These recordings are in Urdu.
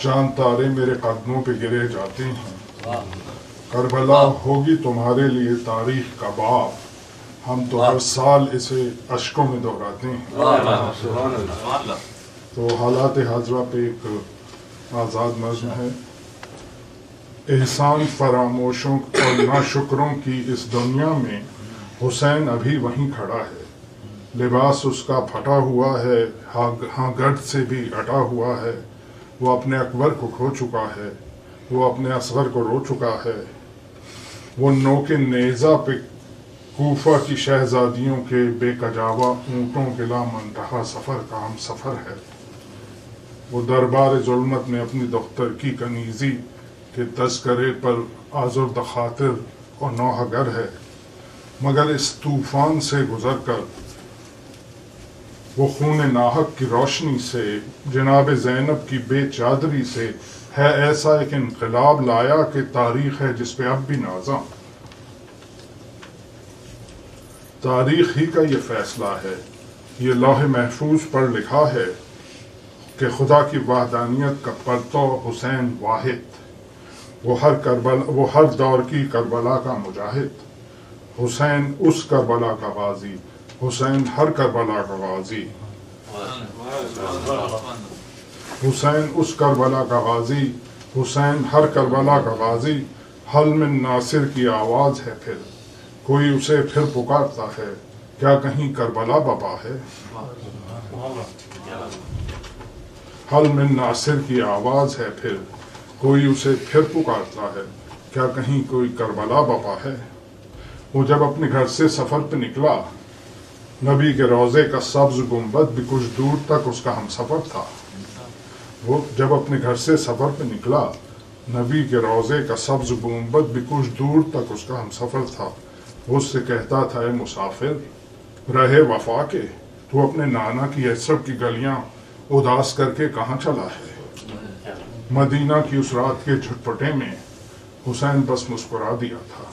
چاند تارے میرے قدموں پہ گرے جاتے ہیں، کربلا ہوگی تمہارے لیے تاریخ کا باب، ہم تو ہر سال اسے اشکوں میں دہراتے ہیں۔ تو حالات حاضرہ پہ ایک آزاد نظم ہے۔ احسان فراموشوں اور ناشکروں کی اس دنیا میں حسین ابھی وہیں کھڑا ہے، لباس اس کا پھٹا ہوا ہے، ہاں گرد سے بھی ہٹا ہوا ہے، وہ اپنے اکبر کو کھو چکا ہے، وہ اپنے اصغر کو رو چکا ہے، وہ نوک نیزہ پہ کوفہ کی شہزادیوں کے بے کجاوا اونٹوں کے لامنتہا سفر کا ہم سفر ہے، وہ دربار ظلمت میں اپنی دختر کی کنیزی کے تذکرے پر آزردہ خاطر اور نوحہ گر ہے، مگر اس طوفان سے گزر کر وہ خون ناحق کی روشنی سے، جناب زینب کی بے چادری سے ہے ایسا ایک انقلاب لایا کہ تاریخ ہے جس پہ اب بھی نازاں۔ تاریخ ہی کا یہ فیصلہ ہے، یہ لوح محفوظ پر لکھا ہے کہ خدا کی وحدانیت کا پرتو حسین واحد، وہ ہر دور کی کربلا کا مجاہد، حسین اس کربلا کا غازی، حسین ہر کربلا کا غازی، حسین اس کربلا کا غازی، حسین ہر کربلا کا غازی، حل من ناصر کی آواز ہے پھر، کوئی اسے پھر پکارتا ہے، کیا کہیں کربلا بپا ہے؟ حل من ناصر کی آواز ہے پھر، کوئی اسے پھر پکارتا ہے، کیا کہیں کوئی کربلا بپا ہے؟ وہ جب اپنے گھر سے سفر پہ نکلا، نبی کے روضے کا سبز گنبد بھی کچھ دور تک اس کا ہم سفر تھا۔ وہ جب اپنے گھر سے سفر پہ نکلا، نبی کے روضے کا سبز گنبد بھی کچھ دور تک اس کا ہم سفر تھا، وہ اس سے کہتا تھا، اے مسافر رہے وفا کے، تو اپنے نانا کی یثرب کی گلیاں اداس کر کے کہاں چلا ہے؟ مدینہ کی اس رات کے جھٹپٹے میں حسین بس مسکرا دیا تھا۔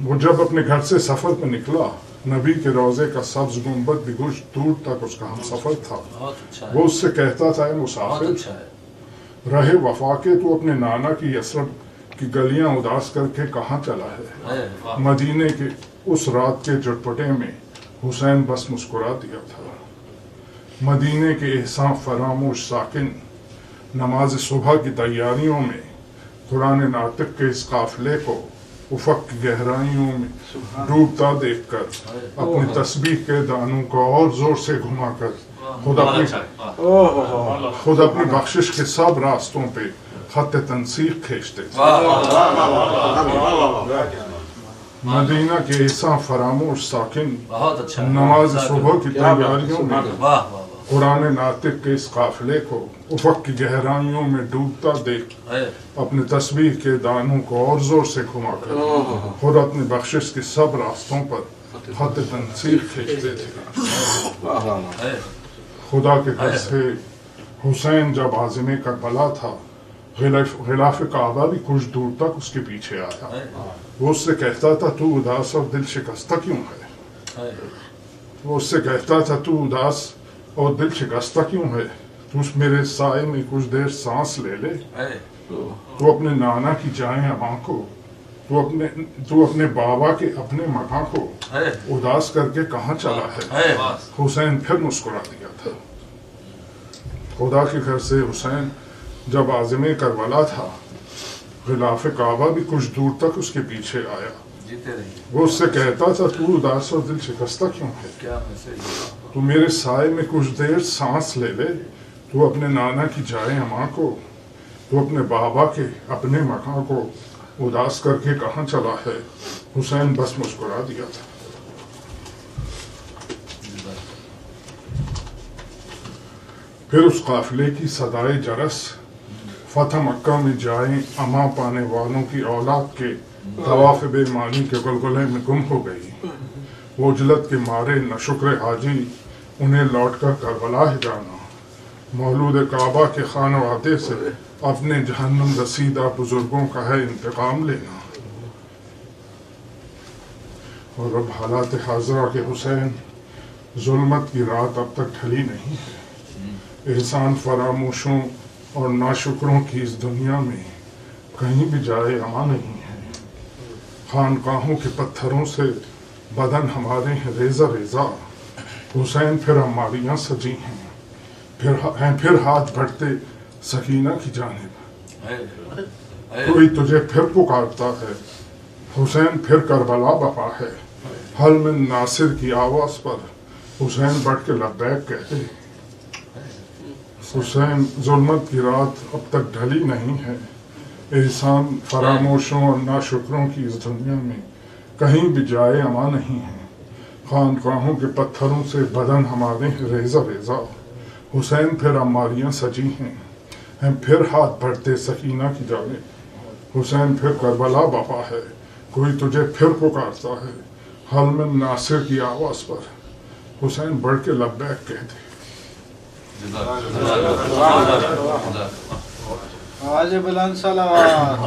وہ جب اپنے گھر سے سفر پہ نکلا، نبی کے روضے کا سبز گنبد بھی کچھ دور تک اس کا ہم سفر تھا، وہ اس سے کہتا تھا، اے مسافر رہے وفا کے، تو اپنے نانا کی یثرب کی گلیاں اداس کر کے کہاں چلا ہے؟ مدینے کے اس رات کے جھٹپٹے میں حسین بس مسکرا دیا تھا۔ مدینے کے احسان فراموش ساکن نماز صبح کی تیاریوں میں قرآن ناطق کے اس قافلے کو افق کی گہرائیوں میں ڈوبتا دیکھ کر اپنی تسبیح کے دانوں کو اور زور سے گھما کر خود اپنی بخشش کے سب راستوں پہ خط تنسیق کھینچتے تھے۔ مدینہ کے احسان فراموش ساکن نماز صبح کی تیاریوں میں قرآن ناطق کے اس قافلے کو افق کی گہرائیوں میں ڈوبتا دیکھ اپنے تسبیح کے دانوں کو اور زور سے گھما کر خود اپنی بخشش کے سب راستوں پر خط تنسیق کھینچتے تھے۔ خدا کے گھر سے حسین جب عازم کربلا تھا، غلاف کعبہ بھی کچھ دور تک اس کے پیچھے آیا، وہ اس سے کہتا تھا، تو اداس اور دل شکستہ کیوں ہے؟ وہ اس سے کہتا تھا، تو اداس اور دل شکستہ کیوں ہے؟ تو میرے سائے میں کچھ دیر سانس لے لے، تو اپنے نانا کی جائیں اماں کو، تو اپنے بابا کے اپنے مکاں کو اداس کر کے کہاں چلا ہے؟ حسین پھر مسکرا دیا تھا۔ خدا کے گھر سے حسین جب عازم کربلا تھا، غلاف کعبہ بھی کچھ دور تک اس کے پیچھے آیا، وہ اس سے کہتا تھا، تو اداس اور دل شکستہ کیوں ہے؟ تو میرے سائے میں کچھ دیر سانس لے لے، تو اپنے نانا کی جائیں اماں کو، تو اپنے بابا کے اپنے مکان کو اداس کر کے کہاں چلا ہے؟ حسین بس مسکرا دیا تھا۔ پھر اس قافلے کی صدائے جرس فتح مکہ میں جائیں اماں پانے والوں کی اولاد کے طواف بے معنی کے گلگلے میں گم ہو گئی۔ وہ اجلت کے مارے نہ شکر حاجی انہیں لوٹ کر کربلا ہے جانا، مولود کعبہ کے خانوادے سے اپنے جہنم رسیدہ بزرگوں کا ہے انتقام لینا۔ اور اب حالات حاضرہ کے حسین، ظلمت کی رات اب تک ڈھلی نہیں ہے، احسان فراموشوں اور ناشکروں کی اس دنیا میں کہیں بھی جائے امان نہیں ہے. خانقاہوں کے پتھروں سے بدن ہمارے ہیں ریزہ ریزہ، حسین پھر عماریاں سجی ہیں، پھر ہاتھ بڑھتے سکینہ کی جانب. کوئی تجھے پھر پکارتا ہے، حسین پھر کربلا بپا ہے. حل میں ناصر کی آواز پر حسین بڑھ کے لبیک کہتے. حسین ظلمت کی رات اب تک ڈھلی نہیں ہے، احسان فراموشوں اور ناشکروں کی اس دنیا میں کہیں بھی جائے امان نہیں ہے. خانقاہوں کے پتھروں سے بدن ہمارے ریزہ ریزہ، حسین پھر عماریاں سجی ہیں، پھر ہاتھ بڑھتے سکینہ کی جانب. حسین پھر کربلا بپا ہے، کوئی تجھے پھر پکارتا ہے. حل میں ناصر کی آواز پر حسین بڑھ کے لبیک کہتے. آج بلند صلوات.